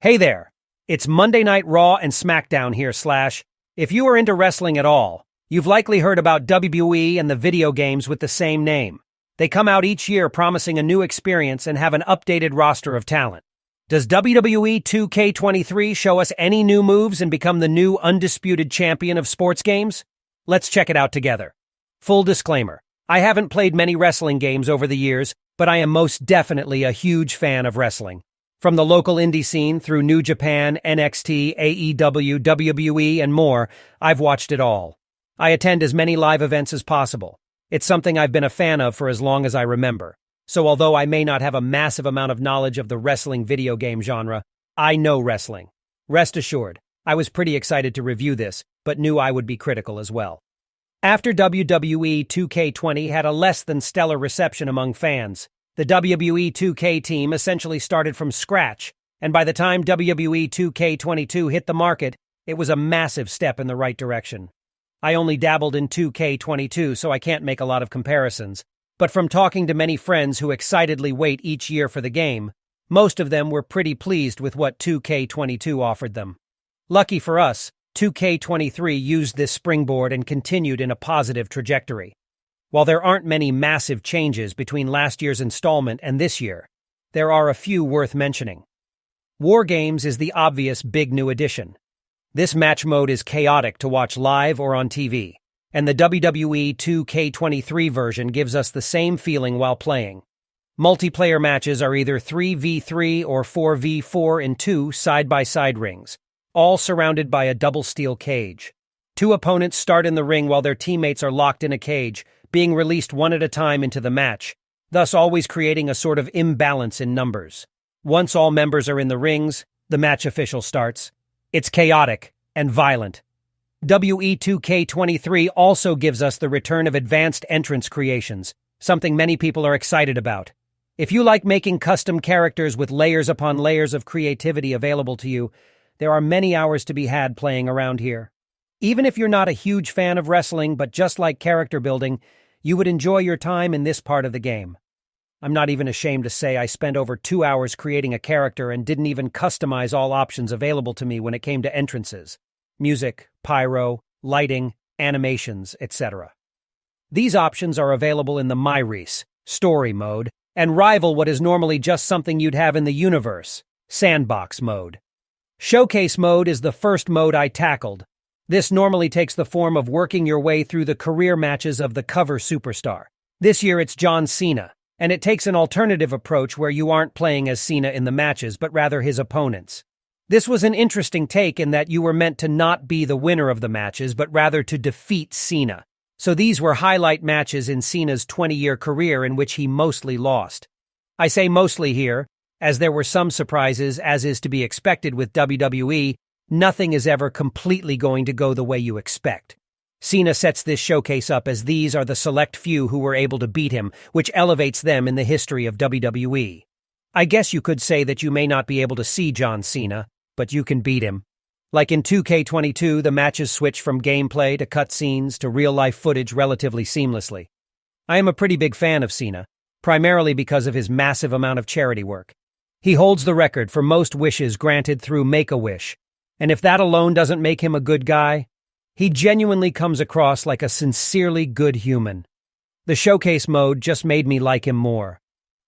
Hey there, it's Monday Night Raw and SmackDown here, Slash. If you are into wrestling at all, you've likely heard about WWE and the video games with the same name. They come out each year promising a new experience and have an updated roster of talent. Does WWE 2K23 show us any new moves and become the new undisputed champion of sports games? Let's check it out together. Full disclaimer, I haven't played many wrestling games over the years, but I am most definitely a huge fan of wrestling. From the local indie scene through New Japan, NXT, AEW, WWE, and more, I've watched it all. I attend as many live events as possible. It's something I've been a fan of for as long as I remember. So although I may not have a massive amount of knowledge of the wrestling video game genre, I know wrestling. Rest assured, I was pretty excited to review this, but knew I would be critical as well. After WWE 2K20 had a less than stellar reception among fans, the WWE 2K team essentially started from scratch, and by the time WWE 2K22 hit the market, it was a massive step in the right direction. I only dabbled in 2K22, so I can't make a lot of comparisons, but from talking to many friends who excitedly wait each year for the game, most of them were pretty pleased with what 2K22 offered them. Lucky for us, 2K23 used this springboard and continued in a positive trajectory. While there aren't many massive changes between last year's installment and this year, there are a few worth mentioning. War Games is the obvious big new addition. This match mode is chaotic to watch live or on TV, and the WWE 2K23 version gives us the same feeling while playing. Multiplayer matches are either 3v3 or 4v4 in two side-by-side rings, all surrounded by a double steel cage. Two opponents start in the ring while their teammates are locked in a cage, being released one at a time into the match, thus always creating a sort of imbalance in numbers. Once all members are in the rings, the match official starts. It's chaotic and violent. WE2K23 also gives us the return of advanced entrance creations, something many people are excited about. If you like making custom characters with layers upon layers of creativity available to you, there are many hours to be had playing around here. Even if you're not a huge fan of wrestling but just like character building, you would enjoy your time in this part of the game. I'm not even ashamed to say I spent over 2 hours creating a character and didn't even customize all options available to me when it came to entrances, music, pyro, lighting, animations, etc. These options are available in the MyRise, story mode, and rival what is normally just something you'd have in the universe, sandbox mode. Showcase mode is the first mode I tackled. This normally takes the form of working your way through the career matches of the cover superstar. This year it's John Cena, and it takes an alternative approach where you aren't playing as Cena in the matches, but rather his opponents. This was an interesting take in that you were meant to not be the winner of the matches, but rather to defeat Cena. So these were highlight matches in Cena's 20-year career in which he mostly lost. I say mostly here, as there were some surprises, as is to be expected with WWE. Nothing is ever completely going to go the way you expect. Cena sets this showcase up as these are the select few who were able to beat him, which elevates them in the history of WWE. I guess you could say that you may not be able to see John Cena, but you can beat him. Like in 2K22, the matches switch from gameplay to cutscenes to real-life footage relatively seamlessly. I am a pretty big fan of Cena, primarily because of his massive amount of charity work. He holds the record for most wishes granted through Make-A-Wish, and if that alone doesn't make him a good guy, he genuinely comes across like a sincerely good human. The showcase mode just made me like him more.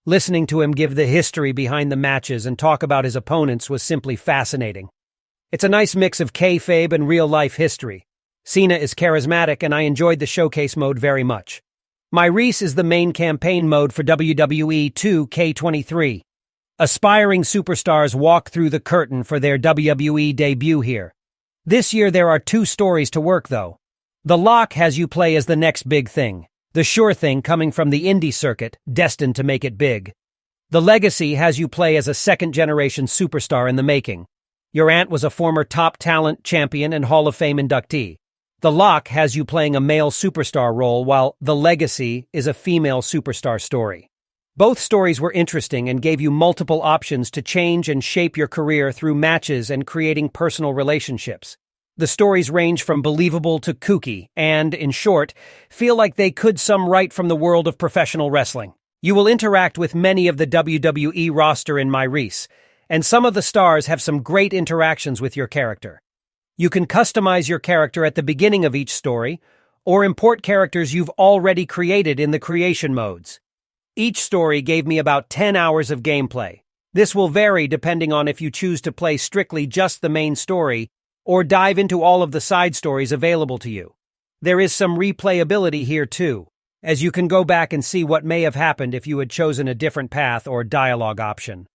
Listening to him give the history behind the matches and talk about his opponents was simply fascinating. It's a nice mix of kayfabe and real-life history. Cena is charismatic, and I enjoyed the showcase mode very much. MyRise is the main campaign mode for WWE 2K23. Aspiring superstars walk through the curtain for their WWE debut here. This year there are 2 stories to work, though. The Lock has you play as the next big thing, the sure thing coming from the indie circuit, destined to make it big. The Legacy has you play as a second-generation superstar in the making. Your aunt was a former top talent, champion, and Hall of Fame inductee. The Lock has you playing a male superstar role, while The Legacy is a female superstar story. Both stories were interesting and gave you multiple options to change and shape your career through matches and creating personal relationships. The stories range from believable to kooky and, in short, feel like they could come right from the world of professional wrestling. You will interact with many of the WWE roster in MyRise, and some of the stars have some great interactions with your character. You can customize your character at the beginning of each story, or import characters you've already created in the creation modes. Each story gave me about 10 hours of gameplay. This will vary depending on if you choose to play strictly just the main story, or dive into all of the side stories available to you. There is some replayability here too, as you can go back and see what may have happened if you had chosen a different path or dialogue option.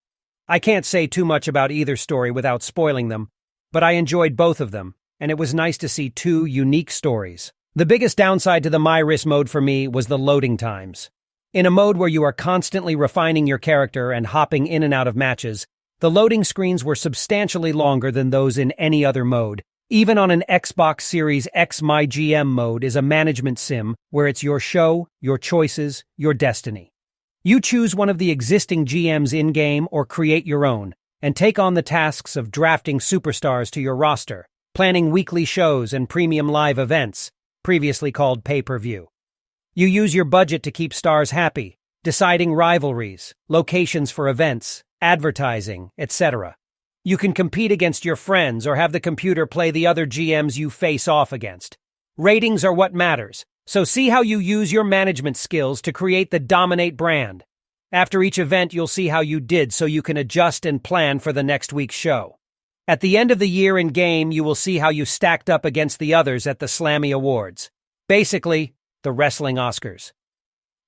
I can't say too much about either story without spoiling them, but I enjoyed both of them, and it was nice to see two unique stories. The biggest downside to the MyRise mode for me was the loading times. In a mode where you are constantly refining your character and hopping in and out of matches, the loading screens were substantially longer than those in any other mode. Even on an Xbox Series X, MyGM mode is a management sim where it's your show, your choices, your destiny. You choose one of the existing GMs in-game or create your own, and take on the tasks of drafting superstars to your roster, planning weekly shows and premium live events, previously called pay-per-view. You use your budget to keep stars happy, deciding rivalries, locations for events, advertising, etc. You can compete against your friends or have the computer play the other GMs you face off against. Ratings are what matters, so see how you use your management skills to create the dominate brand. After each event, you'll see how you did so you can adjust and plan for the next week's show. At the end of the year in-game, you will see how you stacked up against the others at the Slammy Awards. Basically, the wrestling Oscars.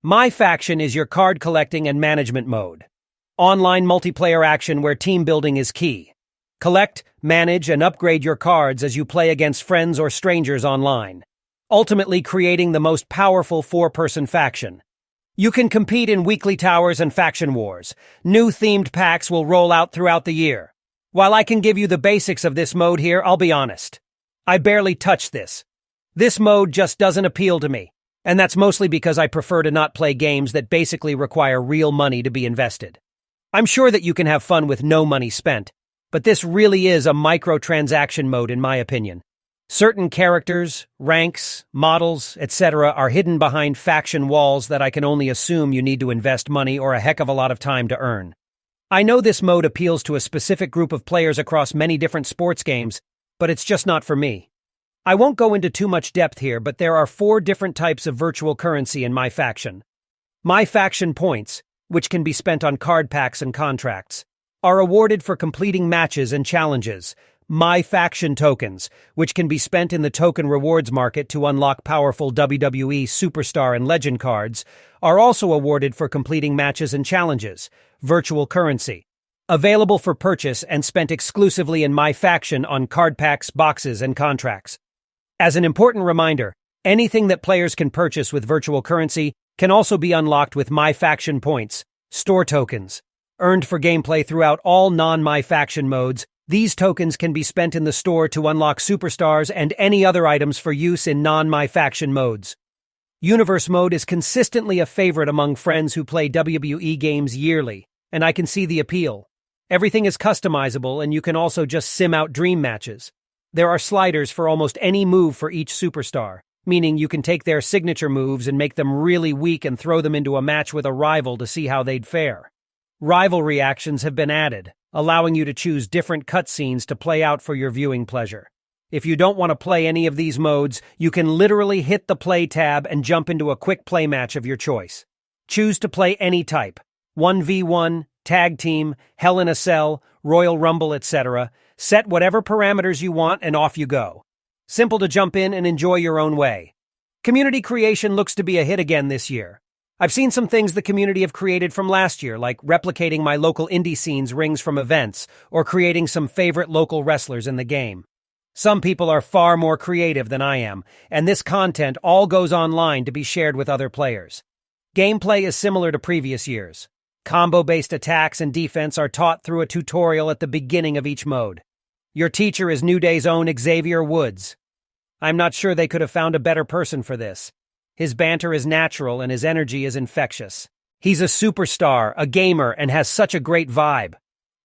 MyFaction is your card collecting and management mode. Online multiplayer action where team building is key. Collect, manage, and upgrade your cards as you play against friends or strangers online, ultimately creating the most powerful four-person faction. You can compete in weekly towers and faction wars. New themed packs will roll out throughout the year. While I can give you the basics of this mode here, I'll be honest. I barely touched this. This mode just doesn't appeal to me, and that's mostly because I prefer to not play games that basically require real money to be invested. I'm sure that you can have fun with no money spent, but this really is a microtransaction mode in my opinion. Certain characters, ranks, models, etc. are hidden behind faction walls that I can only assume you need to invest money or a heck of a lot of time to earn. I know this mode appeals to a specific group of players across many different sports games, but it's just not for me. I won't go into too much depth here, but there are 4 different types of virtual currency in MyFaction. MyFaction points, which can be spent on card packs and contracts, are awarded for completing matches and challenges. MyFaction tokens, which can be spent in the token rewards market to unlock powerful WWE Superstar and Legend cards, are also awarded for completing matches and challenges. Virtual currency, available for purchase and spent exclusively in MyFaction on card packs, boxes, and contracts. As an important reminder, anything that players can purchase with virtual currency can also be unlocked with MyFaction points, store tokens, earned for gameplay throughout all non-MyFaction modes. These tokens can be spent in the store to unlock superstars and any other items for use in non-MyFaction modes. Universe mode is consistently a favorite among friends who play WWE games yearly, and I can see the appeal. Everything is customizable, and you can also just sim out dream matches. There are sliders for almost any move for each superstar, meaning you can take their signature moves and make them really weak and throw them into a match with a rival to see how they'd fare. Rivalry actions have been added, allowing you to choose different cutscenes to play out for your viewing pleasure. If you don't want to play any of these modes, you can literally hit the play tab and jump into a quick play match of your choice. Choose to play any type: 1v1, tag team, Hell in a Cell, Royal Rumble, etc. Set whatever parameters you want and off you go. Simple to jump in and enjoy your own way. Community creation looks to be a hit again this year. I've seen some things the community have created from last year, like replicating my local indie scenes rings from events, or creating some favorite local wrestlers in the game. Some people are far more creative than I am, and this content all goes online to be shared with other players. Gameplay is similar to previous years. Combo-based attacks and defense are taught through a tutorial at the beginning of each mode. Your teacher is New Day's own Xavier Woods. I'm not sure they could have found a better person for this. His banter is natural and his energy is infectious. He's a superstar, a gamer, and has such a great vibe.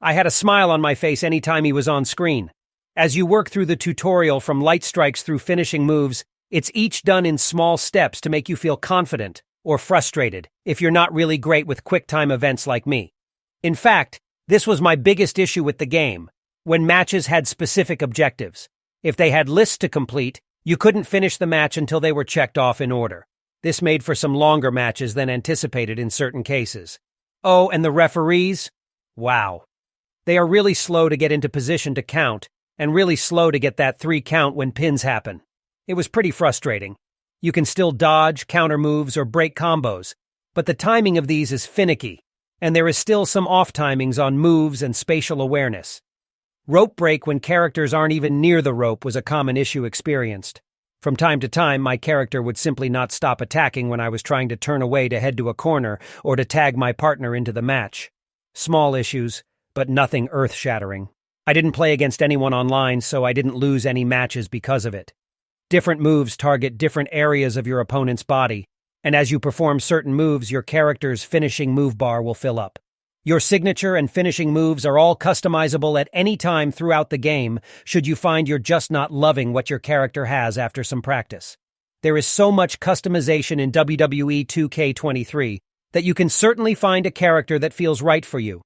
I had a smile on my face anytime he was on screen. As you work through the tutorial from light strikes through finishing moves, it's each done in small steps to make you feel confident or frustrated if you're not really great with quick-time events like me. In fact, This was my biggest issue with the game, when matches had specific objectives. If they had lists to complete, you couldn't finish the match until they were checked off in order. This made for some longer matches than anticipated in certain cases. Oh, and the referees? Wow. They are really slow to get into position to count, and really slow to get that 3 count when pins happen. It was pretty frustrating. You can still dodge, counter moves, or break combos, but the timing of these is finicky, and there is still some off timings on moves and spatial awareness. Rope break when characters aren't even near the rope was a common issue experienced. From time to time, my character would simply not stop attacking when I was trying to turn away to head to a corner or to tag my partner into the match. Small issues, but nothing earth-shattering. I didn't play against anyone online, so I didn't lose any matches because of it. Different moves target different areas of your opponent's body, and as you perform certain moves, your character's finishing move bar will fill up. Your signature and finishing moves are all customizable at any time throughout the game, should you find you're just not loving what your character has after some practice. There is so much customization in WWE 2K23 that you can certainly find a character that feels right for you.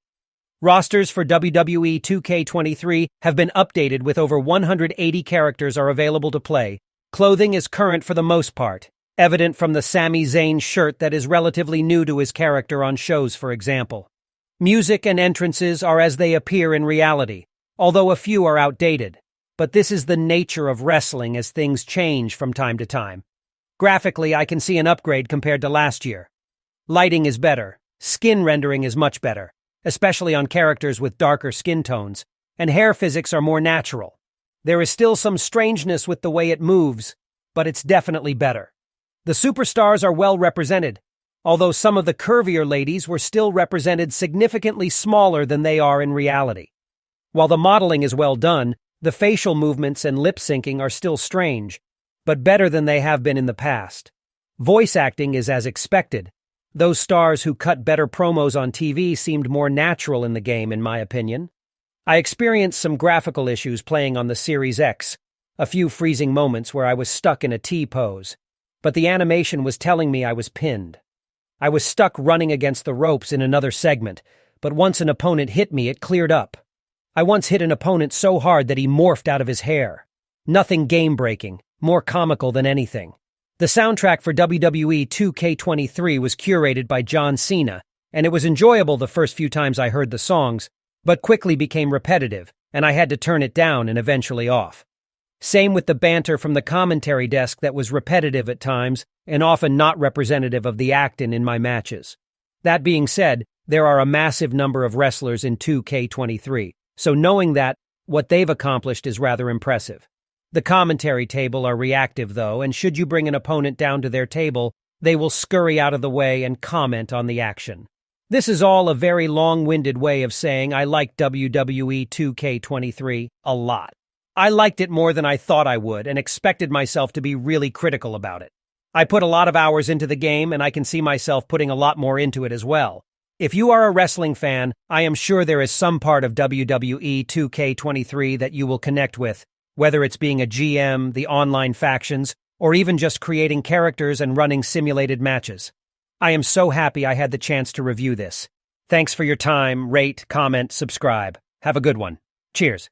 Rosters for WWE 2K23 have been updated with over 180 characters are available to play. Clothing is current for the most part, evident from the Sami Zayn shirt that is relatively new to his character on shows, for example. Music and entrances are as they appear in reality, although a few are outdated. But this is the nature of wrestling as things change from time to time. Graphically, I can see an upgrade compared to last year. Lighting is better, skin rendering is much better, especially on characters with darker skin tones, and hair physics are more natural. There is still some strangeness with the way it moves, but it's definitely better. The superstars are well represented, although some of the curvier ladies were still represented significantly smaller than they are in reality. While the modeling is well done, the facial movements and lip syncing are still strange, but better than they have been in the past. Voice acting is as expected. Those stars who cut better promos on TV seemed more natural in the game, in my opinion. I experienced some graphical issues playing on the Series X, a few freezing moments where I was stuck in a T pose, but the animation was telling me I was pinned. I was stuck running against the ropes in another segment, but once an opponent hit me, it cleared up. I once hit an opponent so hard that he morphed out of his hair. Nothing game-breaking, more comical than anything. The soundtrack for WWE 2K23 was curated by John Cena, and it was enjoyable the first few times I heard the songs, but quickly became repetitive, and I had to turn it down and eventually off. Same with the banter from the commentary desk that was repetitive at times and often not representative of the actin in my matches. That being said, there are a massive number of wrestlers in 2K23, so knowing that, what they've accomplished is rather impressive. The commentary table are reactive though, and should you bring an opponent down to their table, they will scurry out of the way and comment on the action. This is all a very long-winded way of saying I like WWE 2K23 a lot. I liked it more than I thought I would and expected myself to be really critical about it. I put a lot of hours into the game and I can see myself putting a lot more into it as well. If you are a wrestling fan, I am sure there is some part of WWE 2K23 that you will connect with, whether it's being a GM, the online factions, or even just creating characters and running simulated matches. I am so happy I had the chance to review this. Thanks for your time, rate, comment, subscribe. Have a good one. Cheers.